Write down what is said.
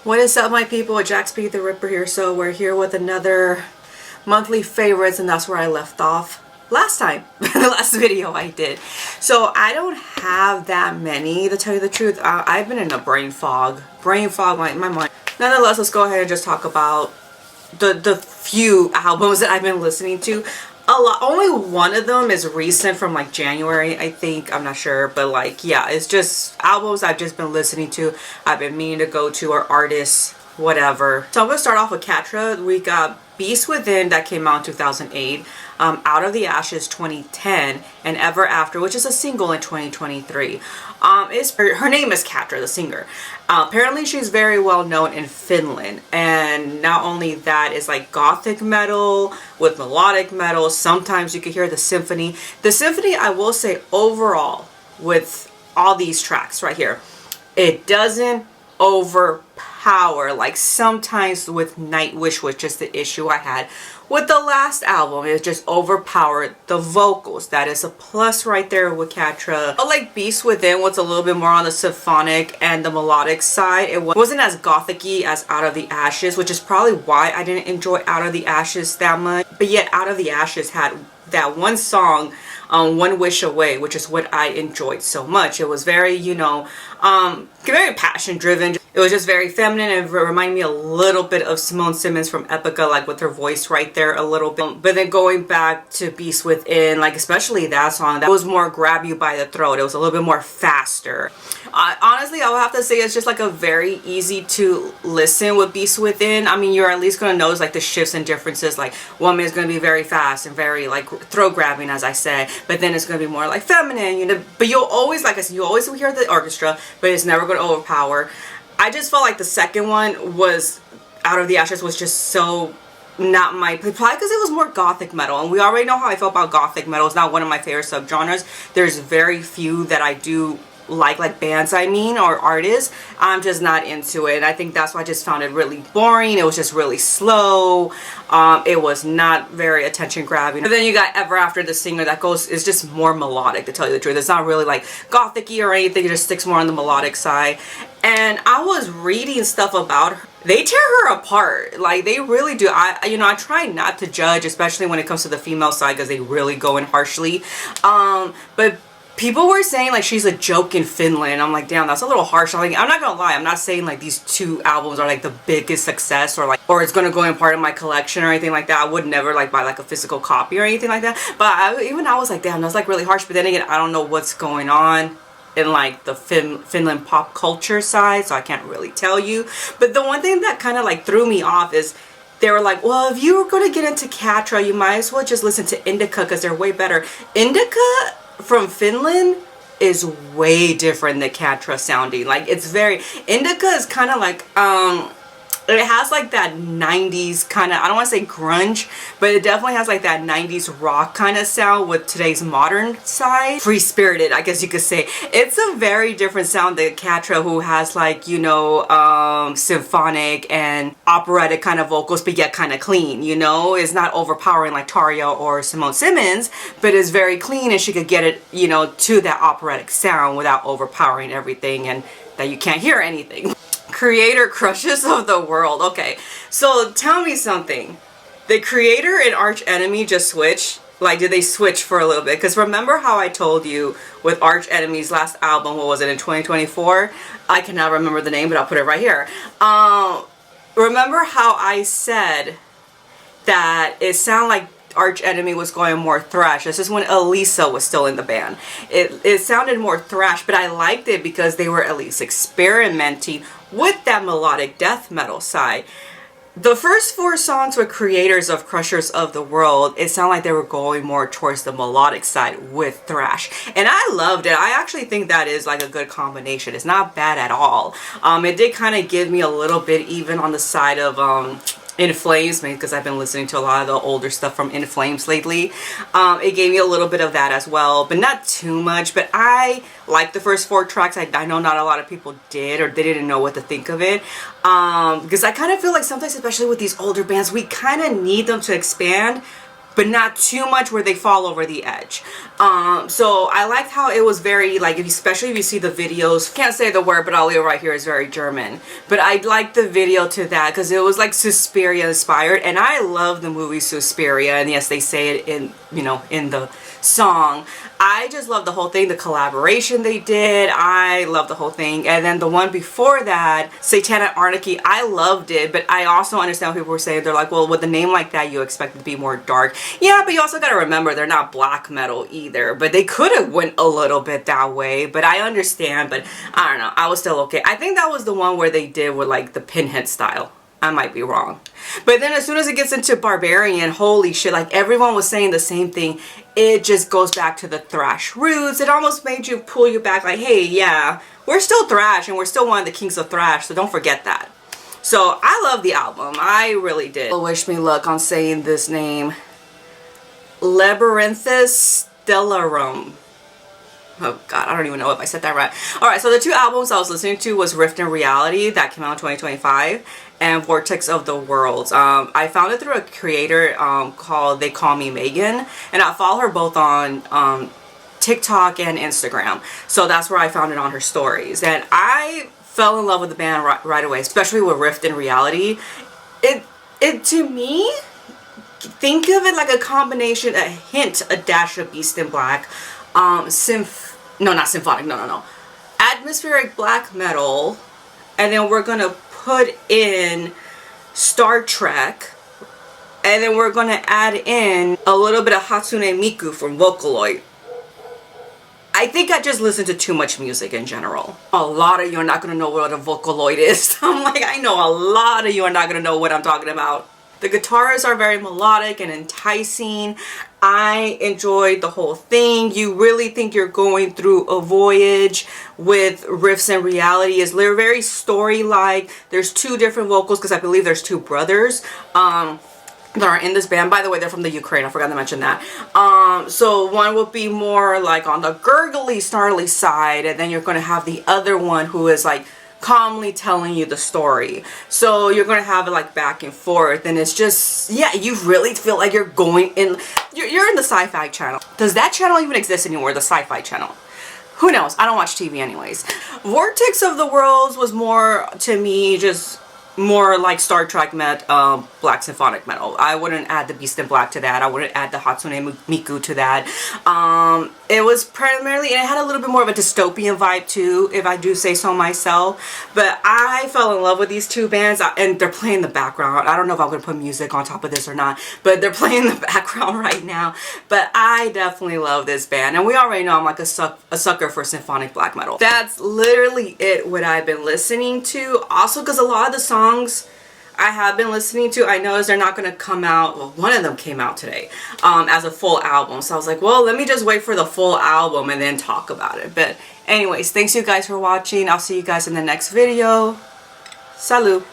What is up, my people? JaxB.TheRipper here. So we're here with another monthly favorites, and that's where I left off last time. The last video I did. So I don't have that many, to tell you the truth. I've been in a brain fog my mind. Nonetheless, let's go ahead and just talk about the few albums that I've been listening to. Only one of them is recent, from like January, I think. I'm not sure, but like, yeah, it's just albums I've just been listening to. I've been meaning to go to, or artists, whatever. So I'm gonna start off with Catra. We got Beast Within, that came out in 2008, Out of the Ashes 2010, and Ever After, which is a single, in 2023. Her name is Catra, the singer. Apparently she's very well known in Finland, and not only that, is like gothic metal with melodic metal. Sometimes you can hear the symphony. The symphony, I will say, overall, with all these tracks right here, it doesn't overpower like sometimes with Nightwish, which is the issue I had with the last album. It just overpowered the vocals. That is a plus right there with Catra. Like Beast Within was a little bit more on the symphonic and the melodic side. It wasn't as gothic-y as Out of the Ashes, which is probably why I didn't enjoy Out of the Ashes that much. But yet Out of the Ashes had that one song, One Wish Away, which is what I enjoyed so much. It was very, you know, very passion driven. It was just very feminine, and it reminded me a little bit of Simone Simmons from Epica, like with her voice right there a little bit. But then going back to Beast Within, like especially that song, that was more grab you by the throat. It was a little bit more faster. Honestly, I would have to say it's just like a very easy to listen with Beast Within. I mean, you're at least going to notice like the shifts and differences. Like one minute is going to be very fast and very like throat grabbing, as I say, but then it's going to be more like feminine, you know. But you'll always, like I said, you always hear the orchestra, but it's never going to overpower. I just felt like the second one was, Out of the Ashes, was just so not my, probably because it was more gothic metal, and we already know how I felt about gothic metal. It's not one of my favorite subgenres. There's very few that I do like bands, I mean, or artists. I'm just not into it, and I think that's why I just found it really boring. It was just really slow. It was not very attention grabbing. But then you got Ever After, the singer, that is just more melodic, to tell you the truth. It's not really like gothic-y or anything. It just sticks more on the melodic side. And I was reading stuff about her. They tear her apart. Like, they really do. I try not to judge, especially when it comes to the female side, because they really go in harshly. But people were saying like she's a joke in Finland. I'm like, damn, that's a little harsh. I'm not gonna lie, I'm not saying like these two albums are like the biggest success, or it's gonna go in part of my collection or anything like that. I would never like buy like a physical copy or anything like that. But I was like, damn, that's like really harsh. But then again, I don't know what's going on in like the Finland pop culture side, so I can't really tell you. But the one thing that kind of like threw me off is they were like, well, if you were going to get into Catra, you might as well just listen to Indica, because they're way better. Indica from Finland is way different than Catra sounding. Like, it's very, Indica is kind of like, it has like that 90s kind of, I don't want to say grunge, but it definitely has like that 90s rock kind of sound with today's modern side. Free-spirited, I guess you could say. It's a very different sound than Catra, who has like, you know, symphonic and operatic kind of vocals, but yet kind of clean, you know? It's not overpowering like Tarja or Simone Simmons, but it's very clean, and she could get it, you know, to that operatic sound without overpowering everything, and that you can't hear anything. Creator crushes of the world. Okay, so tell me something. The Creator and Arch Enemy just switched? Like, did they switch for a little bit? Because remember how I told you with Arch Enemy's last album, what was it, in 2024? I cannot remember the name, but I'll put it right here. Remember how I said that it sounded like Arch Enemy was going more thrash? This is when Elisa was still in the band. It sounded more thrash, but I liked it because they were at least experimenting with that melodic death metal side. The first 4 songs were Creators of Crushers of the World. It sounded like they were going more towards the melodic side with thrash, and I loved it. I actually think that is like a good combination. It's not bad at all. It did kind of give me a little bit even on the side of In Flames, maybe because I've been listening to a lot of the older stuff from In Flames lately. It gave me a little bit of that as well, but not too much. But I like the first 4 tracks. I know not a lot of people did, or they didn't know what to think of it. Because I kind of feel like sometimes, especially with these older bands, we kind of need them to expand but not too much where they fall over the edge. So I liked how it was very, like, especially if you see the videos, can't say the word, but I'll leave it right here, is very German. But I liked the video to that because it was like Suspiria inspired, and I love the movie Suspiria, and yes, they say it in, you know, in the song. I just love the whole thing, the collaboration they did. I love the whole thing. And then the one before that, Satanic Anarchy, I loved it, but I also understand what people were saying. They're like, well, with a name like that, you expect it to be more dark. Yeah, but you also got to remember they're not black metal either, but they could have went a little bit that way, but I understand. But I don't know, I was still okay. I think that was the one where they did with like the Pinhead style. I might be wrong. But then as soon as it gets into Barbarian, holy shit, like everyone was saying the same thing. It just goes back to the thrash roots. It almost made you pull you back like, hey, yeah, we're still thrash and we're still one of the kings of thrash, so don't forget that. So I love the album. I really did. Wish me luck on saying this name. Labyrinthus Stellarum. Oh god, I don't even know if I said that right. Alright, so the two albums I was listening to was Rift in Reality, that came out in 2025, and Vortex of the Worlds. I found it through a creator called They Call Me Megan, and I follow her both on TikTok and Instagram. So that's where I found it on her stories. And I fell in love with the band right away, especially with Rift in Reality. It to me, think of it like a combination, a hint, a dash of Beast in Black, not symphonic, no. Atmospheric black metal, and then we're gonna put in Star Trek, and then we're gonna add in a little bit of Hatsune Miku from Vocaloid. I think I just listen to too much music in general. A lot of you are not gonna know what a Vocaloid is. I'm like, I know a lot of you are not gonna know what I'm talking about. The guitars are very melodic and enticing. I enjoyed the whole thing. You really think you're going through a voyage with Rifts in Reality. They're very story-like. There's two different vocals because I believe there's two brothers that are in this band. By the way, they're from the Ukraine. I forgot to mention that. So one will be more like on the gurgly, snarly side, and then you're going to have the other one who is like calmly telling you the story. So you're gonna have it like back and forth, and it's just, yeah, you really feel like you're going in, you're in the Sci-Fi Channel. Does that channel even exist anymore, the Sci-Fi Channel? Who knows? I don't watch TV anyways. Vortex of the Worlds was more, to me, just more like Star Trek met black symphonic metal. I wouldn't add the Beast in Black to that. I wouldn't add the Hatsune Miku to that. It was primarily, and it had a little bit more of a dystopian vibe too, if I do say so myself. But I fell in love with these two bands, and they're playing in the background. I don't know if I'm going to put music on top of this or not, but they're playing in the background right now. But I definitely love this band, and we already know I'm like a sucker for symphonic black metal. That's literally it, what I've been listening to. Also, because a lot of the songs I have been listening to, I noticed they're not going to come out, well, one of them came out today as a full album, so I was like, well, let me just wait for the full album and then talk about it. But anyways, thanks you guys for watching. I'll see you guys in the next video. Salut.